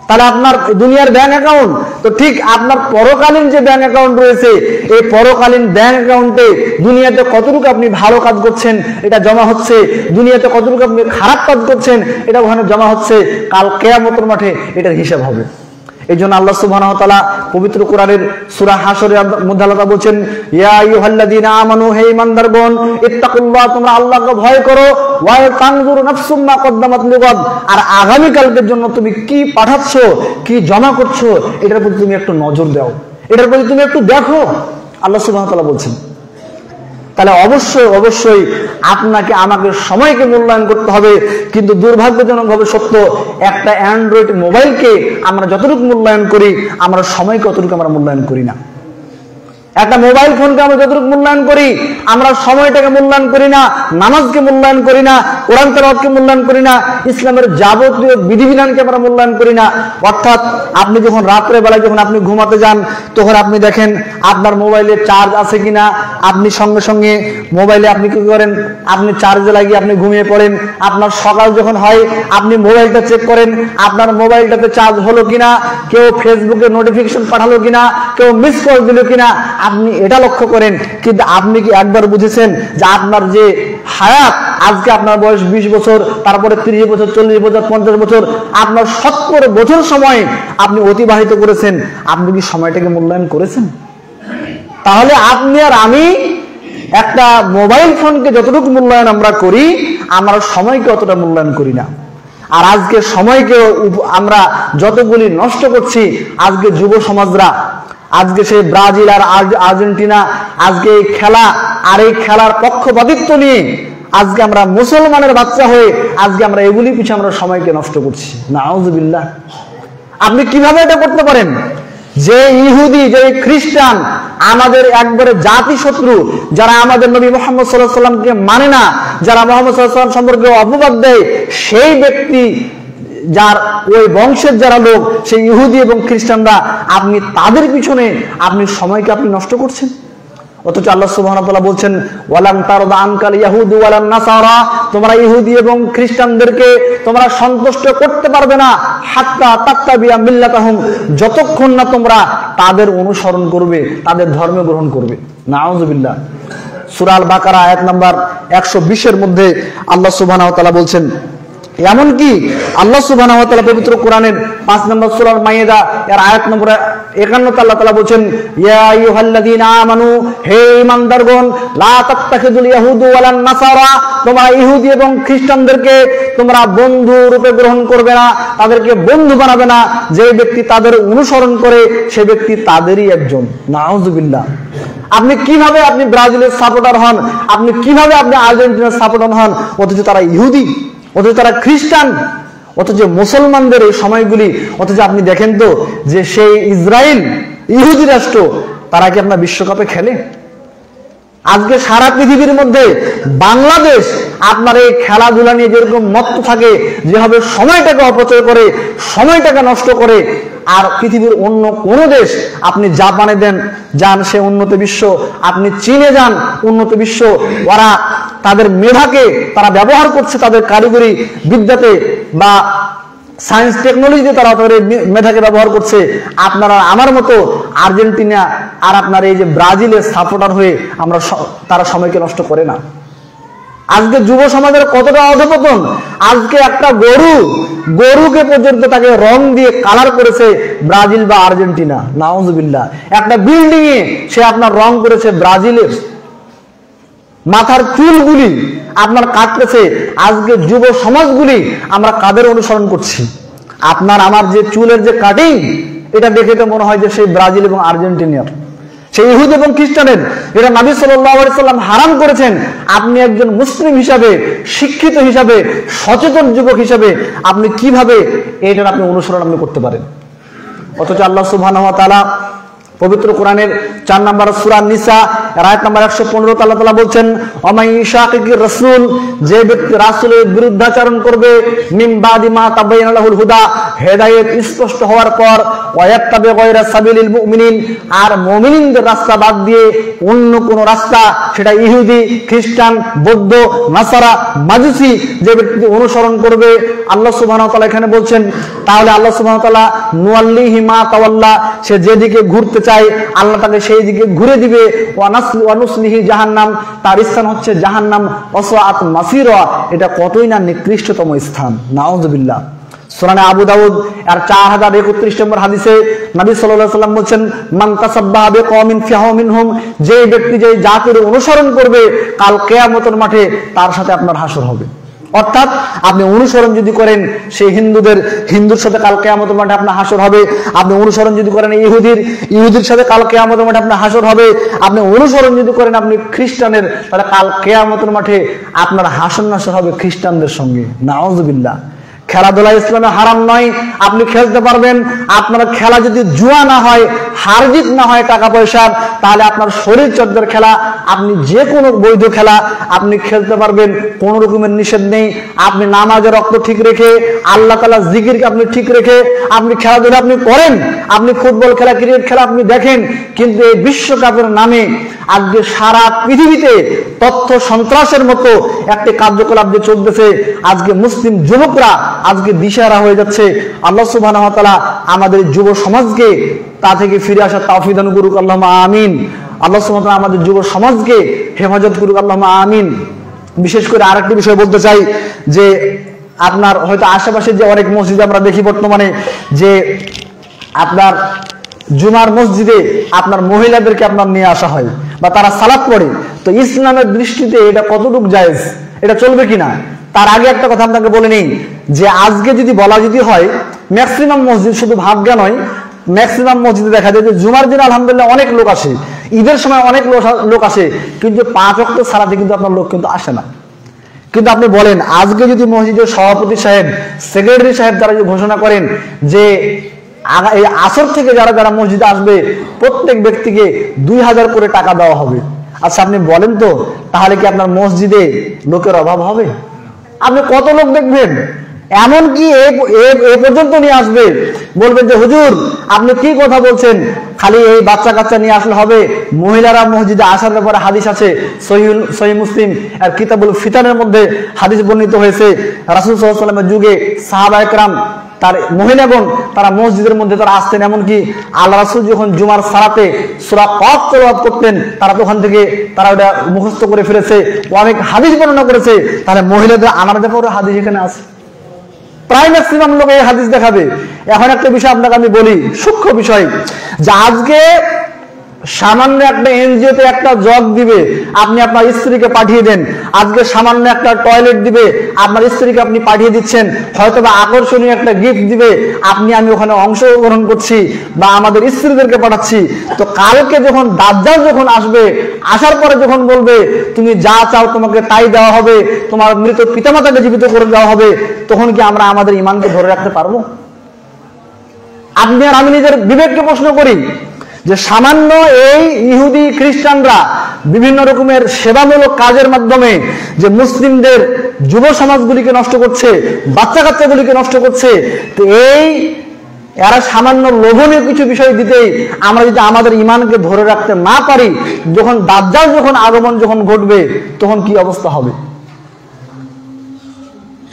তাহলে আপনার দুনিয়ার ব্যাংক অ্যাকাউন্ট তো ঠিক আপনার পরকালীন যে ব্যাংক অ্যাকাউন্ট রয়েছে, এই পরকালীন ব্যাংক অ্যাকাউন্টে দুনিয়াতে কতটুকু আপনি ভালো কাজ করছেন এটা জমা হচ্ছে, দুনিয়াতে কতটুকু আপনি খারাপ কাজ করছেন এটা ওখানে জমা হচ্ছে। কাল কিয়ামতের মাঠে এটার হিসাব হবে। এই জন্য আল্লাহ সুবহানাহু ওয়া তাআলা পবিত্র কোরআনের সূরা হাশরের মধ্যে আল্লাহ বলছেন, ইয়া আইয়ুহাল্লাযীনা আমানু, হে ঈমানদারগণ, ইত্তাকুল্লাহ, তোমরা আল্লাহকে ভয় করো, ওয়া তানজুরু নাফসুম মা কদ্দামাত লিগাদ, আর আগামী কালকের জন্য তুমি কি পাঠাচ্ছ, কি জমা করছো, এটার প্রতি তুমি একটু নজর দাও, এটার প্রতি তুমি একটু দেখো, আল্লাহ সুবহানাহু ওয়া তাআলা বলছেন। তাহলে অবশ্যই আপনাকে আমাকে সময়কে মূল্যায়ন করতে হবে। কিন্তু দুর্ভাগ্যজনকভাবে সত্য, একটা অ্যান্ড্রয়েড মোবাইলকে আমরা যতটুকু মূল্যায়ন করি, আমরা সময়কে অতটুকু আমরা মূল্যায়ন করি না। একটা মোবাইল ফোনকে আমরা যতটুকু মূল্যায়ন করি, আমরা সময়টাকে মূল্যায়ন করি না, নামাজকে মূল্যায়ন করি না, কোরআন তেলাওয়াতকে মূল্যায়ন করি না, ইসলামের যাবতীয় বিধিবিধানকে আমরা মূল্যায়ন করি না। অর্থাৎ আপনি যখন রাত্রে বেলায় যখন আপনি ঘুমাতে যান, তখন আপনি দেখেন আপনার মোবাইলে চার্জ আছে কিনা, আপনি সঙ্গে সঙ্গে মোবাইলে আপনি কি করেন, আপনি চার্জে লাগিয়ে আপনি ঘুমিয়ে পড়েন। আপনার সকাল যখন হয় আপনি মোবাইলটা চেক করেন আপনার মোবাইলটাতে চার্জ হলো কিনা, কেউ ফেসবুকে নোটিফিকেশন পাঠালো কিনা, কেউ মিস কল দিল কিনা, আপনি এটা লক্ষ্য করেন। কিন্তু আপনি কি একবার বুঝেছেন যে আপনার যে হায়াত, আজকে আপনার বয়স 20 বছর, তারপরে 30 বছর, 40 বছর, 50 বছর, আপনার 70 বছর সময় আপনি অতিবাহিত করেছেন, আপনি কি সময়টাকে মূল্যায়ন করেছেন? তাহলে আপনি আর আমি একটা মোবাইল ফোনকে যতটুকু মূল্যায়ন আমরা করি, আমরা সময়কে অতটা মূল্যায়ন করি না। আর আজকে সময়কে আমরা যতগুলি নষ্ট করছি, আজকে যুব সমাজরা, আজকে সেই ব্রাজিল আর আর্জেন্টিনা, আজকে এই খেলা আর এই খেলার পক্ষপাতিত্ব নিয়ে আজকে আমরা মুসলমানের বাচ্চা হয়ে আজকে আমরা এগুলি পিছনে আমরা সময়কে নষ্ট করছি। নাউযুবিল্লাহ। আপনি কিভাবে এটা করতে পারেন? যে ইহুদি, যে খ্রিস্টান, আমাদের একবারে জাতি শত্রু, যারা আমাদের নবী মুহাম্মদ সাল্লাল্লাহু আলাইহি ওয়াসাল্লামকে মানে না, যারা মুহাম্মদ সাল্লাল্লাহু আলাইহি ওয়াসাল্লাম সম্পর্কে অপবাদ দেয়, সেই ব্যক্তি, যার ওই বংশের যারা লোক, সেই ইহুদি এবং খ্রিস্টানরা, আপনি তাদের পিছনে আপনি সময়কে আপনি নষ্ট করছেন। অথচ আল্লাহ সুবহানাহু ওয়া তাআলা বলছেন ওয়ালান তারদা আনকাল ইয়াহুদু ওয়ালান নাসারা, তোমরা ইহুদি এবং খ্রিস্টানদেরকে তোমরা সন্তুষ্ট করতে পারবে না হাত্তা তাত্তাবিয়া মিল্লাতাহুম, যতক্ষণ না তোমরা তাদের অনুসরণ করবে, তাদের ধর্ম গ্রহণ করবে। নাউযুবিল্লাহ। সূরা আল বাকারা আয়াত নাম্বার 120 এর মধ্যে আল্লাহ সুবহানাহু ওয়া তাআলা বলছেন, এমনকি আল্লাহ সুবহানাহু ওয়া তাআলা পবিত্র কোরআনের 5 নম্বর সূরা মাইদা এর আয়াত নম্বর 51 আল্লাহ তাআলা বলেন, ইয়া আইয়ুহাল্লাযীনা আমানু, হে ঈমানদারগণ, লা তাত্তাখিযুল ইয়াহুদু ওয়ালান নাসারা, তোমরা ইহুদি এবং খ্রিস্টানদেরকে তোমরা বন্ধু রূপে গ্রহণ করবে না, তাদেরকে বন্ধু বানাবে না। যে ব্যক্তি তাদের অনুসরণ করে সে ব্যক্তি তাদেরই একজন। নাউযুবিল্লাহ। আপনি কিভাবে আপনি ব্রাজিলের সাপোর্টার হন, আপনি কিভাবে আপনি আর্জেন্টিনার সাপোর্টার হন, অথচ তারা ইহুদি, অথচ তারা খ্রিস্টান, অথচ মুসলমানদের এই সময়গুলি, অথচ আপনি দেখেন তো যে সেই ইসরায়েল ইহুদি রাষ্ট্র, তারা কি আপনার বিশ্বকাপে খেলে? আজকে সারা পৃথিবীর মধ্যে বাংলাদেশ আপনার এই খেলাধুলা নিয়ে যেরকম মত্ত থাকে, যেভাবে সময়টাকে অপচয় করে, সময়টাকে নষ্ট করে, আর পৃথিবীর অন্য কোন দেশ, আপনি জাপানে যান সে উন্নত বিশ্ব, আপনি চীনে যান উন্নত বিশ্ব, ওরা তাদের মেধাকে তারা ব্যবহার করছে তাদের কারিগরি বিদ্যাতে বা সায়েন্স টেকনোলজিতে, তারা তাদের মেধাকে ব্যবহার করছে। আপনারা আমার মতো আর্জেন্টিনা আর আপনার এই যে ব্রাজিলের সাপোর্টার হয়ে তারা সময়কে নষ্ট করে না। আজকে যুব সমাজের কতটা অধপতন, আজকে একটা গরুকে পর্যন্ত তাকে রং দিয়ে কালার করেছে ব্রাজিল বা আর্জেন্টিনা। নাউযুবিল্লাহ। একটা বিল্ডিং এ সে আপনার রং করেছে ব্রাজিলের। মাথার চুলগুলি আপনার কাটতেছে। আজকে যুব সমাজগুলি আমরা কাদের অনুসরণ করছি? আপনার আমার যে চুলের যে কাটিং, এটা দেখে তো মনে হয় যে সেই ব্রাজিল এবং আর্জেন্টিনার, সেই ইহুদি এবং খ্রিস্টানের। এটা নবী সাল্লাল্লাহু আলাইহি সাল্লাম হারাম করেছেন। আপনি একজন মুসলিম হিসাবে, শিক্ষিত হিসাবে, সচেতন যুবক হিসাবে আপনি কিভাবে এটার আপনি অনুসরণ আপনি করতে পারেন? অথচ আল্লাহ সুবহানাহু ওয়া তাআলা পবিত্র কোরআনের 4 নম্বর সূরা নিসা আয়াত নম্বর 115 আল্লাহ তাআলা বলছেন, ওমাই শাকিকির রাসূল, যে ব্যক্তি রাসূলের বিরুদ্ধাচরণ করবে, মিন বাদি মা তাবায়ানা লাহুল হুদা, হেদায়েত স্পষ্ট হওয়ার পর, ওয়ায়াত্তাবি গায়রা সাবিলিল মুমিনিন, আর মুমিনদের রাস্তা বাদ দিয়ে অন্য কোন রাস্তা, সেটা ইহুদি, খ্রিস্টান, বৌদ্ধ, নাসারা, মাজুসি, যে ব্যক্তি অনুসরণ করবে, আল্লাহ সুবহানাহু ওয়া তাআলা এখানে বলছেন, তাহলে আল্লাহ সুবহানাহু ওয়া তাআলা নুয়াল্লিহি মা তাওয়াল্লা, সে যেদিকে ঘুরতে চায় আল্লাহ তাকে সেই দিকে ঘুরে দিবে। ওয়ানুসলিহি জাহান্নাম, তার স্থান হচ্ছে জাহান্নাম। ওয়াসাআত মাসিরা, এটা কতই না নিকৃষ্টতম স্থান। নাউযুবিল্লাহ। সুনানে আবু দাউদ এর 4031 নম্বর হাদিসে নবী সাল্লাল্লাহু আলাইহি ওয়াসাল্লাম বলেন, মান তাসাব্বাহা বিকওমিন ফাহুয়া মিনহুম, যে ব্যক্তি যে জাতির অনুসরণ করবে, কাল কিয়ামতের মাঠে তার সাথে আপনার হাসর হবে। অর্থাৎ আপনি অনুসরণ যদি করেন সেই হিন্দুর সাথে কাল কিয়ামতের মাঠে আপনার হাসর হবে। আপনি অনুসরণ যদি করেন ইহুদির সাথে কাল কিয়ামতের মাঠে আপনার হাসর হবে। আপনি অনুসরণ যদি করেন আপনি খ্রিস্টানের, তাহলে কাল কিয়ামতের মাঠে আপনার হাসর নাসর হবে খ্রিস্টানদের সঙ্গে। নাউযুবিল্লাহ। খেলাধুলা ইসলামে হারাম নয়, আপনি খেলতে পারবেন। আপনার খেলা যদি জুয়া না হয়, হার জিত না হয় টাকা পয়সার, তাহলে আপনার শরীর চর্চার খেলা, আপনি যে কোনো বৈধ খেলা আপনি খেলতে পারবেন, কোন রকমের নিষেধ নেই। আপনি নামাজের রক্ত ঠিক রেখে, আল্লাহ তাআলা জিকিরকে আপনি ঠিক রেখে আপনি খেলাধুলা আপনি করেন, আপনি ফুটবল খেলা, ক্রিকেট খেলা আপনি দেখেন। কিন্তু এই বিশ্বকাপের নামে আজকে সারা পৃথিবীতে তথ্য সন্ত্রাসের মতো একটি কার্যকলাপ যে চলতেছে, আজকে মুসলিম যুবকরা আজকে দিশেহারা হয়ে যাচ্ছে। আল্লাহ সুবহানাহু ওয়া তাআলা আমাদের যুব সমাজকে তা থেকে ফিরে আসার তৌফিক দান করুক, আল্লাহুম্মা আমিন। আল্লাহ সুবহানাহু ওয়া তাআলা আমাদের যুব সমাজকে হেফাজত করুক, আল্লাহুম্মা আমিন। বিশেষ করে আরেকটি বিষয় বলতে চাই যে আপনার হয়তো আশেপাশে যে অনেক মসজিদে আমরা দেখি বর্তমানে যে আপনার জুমার মসজিদে আপনার মহিলাদেরকে আপনার নিয়ে আসা হয় বা তারা সালাত পড়ে। তো ইসলামের দৃষ্টিতে এটা কতটুকু জায়েজ, এটা চলবে কিনা? তার আগে একটা কথা আপনাকে বলে নেই যে আজকে যদি বলা হয়, ম্যাক্সিমাম মসজিদ, শুধু ভাবগা নয়, ম্যাক্সিমাম মসজিদে দেখা যায় যে জুমার দিন আলহামদুলিল্লাহ অনেক লোক আসে, ঈদের সময় অনেক লোক আসে, কিন্তু 5 ওয়াক্ত সালাতে কিন্তু আপনার লোক কিন্তু আসে না। কিন্তু আপনি বলেন আজকে যদি মসজিদের সভাপতি সাহেব, সেক্রেটারি সাহেব তারা যদি ঘোষণা করেন যে এই আসর থেকে যারা মসজিদে আসবে প্রত্যেক ব্যক্তিকে 2000 করে টাকা দেওয়া হবে, আচ্ছা আপনি বলেন তো তাহলে কি আপনার মসজিদে লোকের অভাব হবে? আপনি কত লোক দেখবেন? এমনকি এ পর্যন্ত নিয়ে আসবে, বলবেন যে হুজুর আপনি কি কথা বলছেন, খালি এই বাচ্চা কাচ্চা নিয়ে আসলে হবে? মহিলারা মসজিদে আসার ব্যাপারে হাদিস আছে, সহিহ মুসলিম আর কিতাবুল ফিতানের মধ্যে হাদিস বর্ণিত হয়েছে। রাসূল সাল্লাল্লাহু আলাইহি ওয়াসাল্লামের যুগে সাহাবা একরাম তার মহিলাগণ তারা মসজিদের মধ্যে তারা আসতেন, এমনকি আল্লাহ রাসূল যখন জুমার সালাতে সূরা কফ তেলাওয়াত করতেন তারা তখন থেকে তারা ওটা মুখস্থ করে ফেলেছে, অনেক হাদিস বর্ণনা করেছে। তাহলে মহিলাদের আনার ব্যাপারে হাদিস এখানে আছে, প্রায় ম্যাক্সিমাম লোক এই হাদিস দেখাবে। এখন একটা বিষয় আপনাকে আমি বলি, সূক্ষ্ম বিষয়, যে আজকে সামান্য একটা এনজিওতে একটা জগ দিবে, আপনি আপনার স্ত্রীকে পাঠিয়ে দেন। আজকে সামান্য একটা টয়লেট দিবে, আপনার স্ত্রীকে আপনি পাঠিয়ে দিচ্ছেন। হয়তো বা আকর্ষণীয় একটা গিফট দিবে, আমি ওখানে অংশগ্রহণ করছি বা আমাদের স্ত্রীদেরকে পাঠাচ্ছি। তো কালকে যখন দাজ্জাল যখন আসবে, আসার পরে যখন বলবে তুমি যা চাও তোমাকে তাই দেওয়া হবে, তোমার মৃত পিতামাতাকে জীবিত করে দেওয়া হবে, তখন কি আমরা আমাদের ঈমানকে ধরে রাখতে পারবো? আপনি আর আমি নিজের বিবেককে প্রশ্ন করি যে সামান্য এই ইহুদি খ্রিস্টানরা বিভিন্ন রকমের সেবামূলক কাজের মাধ্যমে যে মুসলিমদের যুব সমাজগুলিকে নষ্ট করছে, বাচ্চা কাচ্চাগুলিকে নষ্ট করছে, তো এরা সামান্য লোভনীয় কিছু বিষয় দিতেই আমরা যদি আমাদের ঈমানকে ধরে রাখতে না পারি, যখন দাজ্জাল যখন আগমন যখন ঘটবে তখন কি অবস্থা হবে?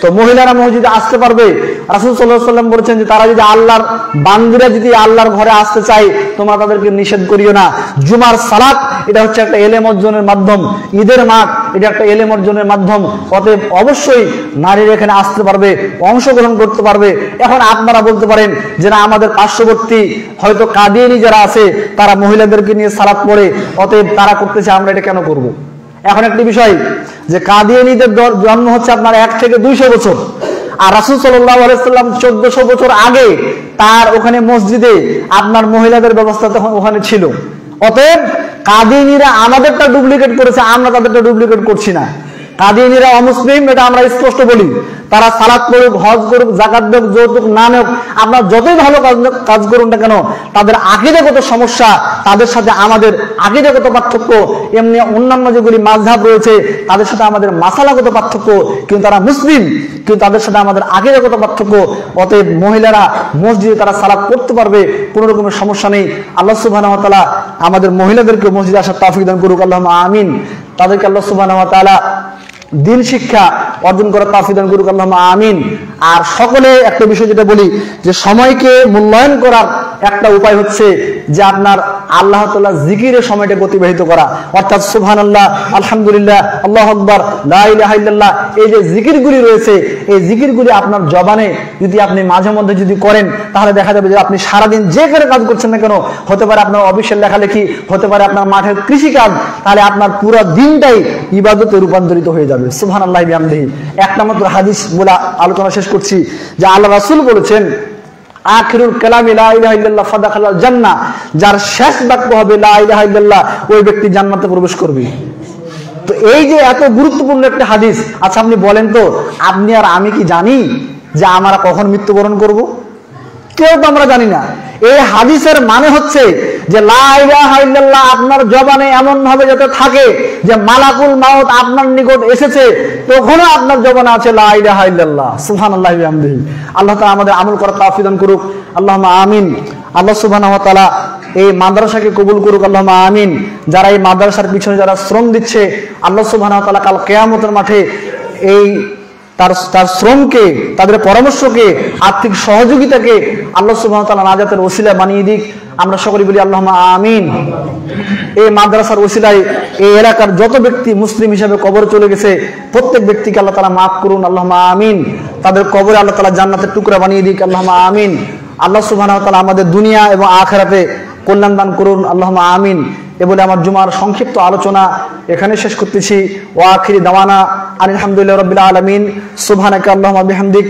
তো মহিলারা মসজিদে আসতে পারবে। রাসূল সাল্লাল্লাহু আলাইহি ওয়াসাল্লাম বলেছেন যে তারা যদি আল্লাহর বান্দীরা যদি আল্লাহর ঘরে আসতে চায় তোমরা তাদেরকে নিষেধ করিও না। জুমার সালাত এটা হচ্ছে একটা ইলম অর্জনের মাধ্যম, ঈদের মাঠ এটা একটা ইলম অর্জনের মাধ্যম। অতএব অবশ্যই নারীরা এখানে আসতে পারবে, অংশগ্রহণ করতে পারবে। এখন আপনারা বলতে পারেন যে না, আমাদের পার্শ্ববর্তী হয়তো কাদিয়ানী যারা আছে তারা মহিলাদেরকে নিয়ে সালাত পড়ে, অতএব তারা করতেছে, আমরা এটা কেন করব? এখন একটি বিষয়, যে কাদিয়ানীদের জন্ম হচ্ছে আপনার 1 থেকে 200 বছর, আর রাসূল সাল্লাল্লাহু আলাইহি ওয়াসাল্লাম 1400 বছর আগে তার ওখানে মসজিদে আপনার মহিলাদের ব্যবস্থা তখন ওখানে ছিল। অতএব কাদিয়ানীরা আমাদেরটা ডুপ্লিকেট করেছে, আমরা তাদেরটা ডুপ্লিকেট করছি না। কাদিয়ানীরা অমুসলিম, এটা আমরা স্পষ্ট বলি। তারা সালাত পড়ুক, হজ করুক, যাকাত দেখ, যৌতুক না নেক, আপনার যতই ভালো কাজ করুন না কেন, তাদের আকীদাগত সমস্যা, তাদের সাথে আমাদের আকীদাগত পার্থক্য, এমনি অন্যান্য যেগুলি মাযহাব রয়েছে তাদের সাথে আমাদের মাসালাগত পার্থক্য, কিন্তু তারা মুসলিম, কিন্তু তাদের সাথে আমাদের আকীদাগত পার্থক্য। অতএব মহিলারা মসজিদে তারা সালাত পড়তে পারবে, কোনো রকমের সমস্যা নেই। আল্লাহ সুবহানাহু ওয়া তাআলা আমাদের মহিলাদেরকে মসজিদে আসার তৌফিক দান করুক, আল্লাহুম্মা আমিন। তাদেরকে আল্লাহ সুবহানাহু ওয়া তাআলা দিন শিক্ষা অর্জন করার তৌফিক দান করুক, আল্লাহুম্মা আমিন। আর সকলে একটা বিষয় যেটা বলি, যে সময়কে মূল্যায়ন করার একটা উপায় হচ্ছে যে আপনার আল্লাহ তাআলা জিকিরের সময়টাকে অতিবাহিত করা, অর্থাৎ সুবহানাল্লাহ, আলহামদুলিল্লাহ, আল্লাহু আকবার, লা ইলাহা ইল্লাল্লাহ, এই যে জিকিরগুলি রয়েছে, এই জিকিরগুলি আপনার জবানে যদি আপনি মাঝে মধ্যে যদি করেন, তাহলে দেখা যাবে যে আপনি সারাদিন যে কোনো কাজ করছেন না কেন, হতে পারে আপনার অফিসের লেখালেখি, হতে পারে আপনার মাঠের কৃষিকাজ, তাহলে আপনার পুরো দিনটাই ইবাদতে রূপান্তরিত হয়ে যাবে। সুবহানাল্লাহি বিহামদিহি। একটা মাত্র হাদিস বলে আলোচনা শেষ করছি, যে আল্লাহ রাসূল বলেছেন আখিরুল কালামি লা ইলাহা ইল্লাল্লাহ ফাদাখালাল জান্নাহ, যার শেষ বাক্য হবে লা ইলাহা ইল্লাল্লাহ, ওই ব্যক্তি জান্নাতে প্রবেশ করবে। তো এই যে এত গুরুত্বপূর্ণ একটা হাদিস, আচ্ছা আপনি বলেন তো, আপনি আর আমি কি জানি যে আমরা কখন মৃত্যুবরণ করব? কেউ তো আমরা জানি না। এই হাদিসের মানে হচ্ছে যে লা ইলাহা ইল্লাল্লাহ আপনার জবানে এমন ভাবে যাতে থাকে যে মালাকুল মাউত আপনার নিকট এসেছে তখনও আপনার জবানে আছে লা ইলাহা ইল্লাল্লাহ। সুবহানাল্লাহি ওয়া বিহামদিহি। আল্লাহ তাআলা আমাদের আমল করার তৌফিক দান করুক, আল্লাহুম্মা আমিন। আল্লাহ সুবহানাহু ওয়া তাআলা এই মাদ্রাসাকে কবুল করুক, আল্লাহুম্মা আমিন। যারা এই মাদ্রাসার পিছনে যারা শ্রম দিচ্ছে, আল্লাহ সুবহানাহু ওয়া তাআলা কাল কিয়ামতের মাঠে এই তার শ্রমকে, তাদের পরামর্শকে, আর্থিক সহযোগিতাকে আল্লাহ সুবহানাহু ওয়া তাআলা নাজাতের ওসিলা বানিয়ে দিক। আমরা সকলে বলি আল্লাহুম্মা আমিন। এই মাদ্রাসার ওসিলায় এই এলাকার যত ব্যক্তি মুসলিম হিসেবে কবর চলে গেছে প্রত্যেক ব্যক্তিকে আল্লাহ তাআলা মাফ করুন, আল্লাহুম্মা আমিন। তাদের কবরে আল্লাহ তাআলা জান্নাতের টুকরা বানিয়ে দিক, আল্লাহুম্মা আমিন। আল্লাহ সুবহানাহু ওয়া তাআলা আমাদের দুনিয়া এবং আখিরাতে কল্যাণ দান করুন, আল্লাহুম্মা আমিন। এ বলে আমার জুমার সংক্ষিপ্ত আলোচনা এখানে শেষ করতেছি। ওয়া আখিরি দাওয়ানা আলহামদুলিল্লাহি রাব্বিল আলামিন। সুবহানাকা আল্লাহুম্মা বিহামদিক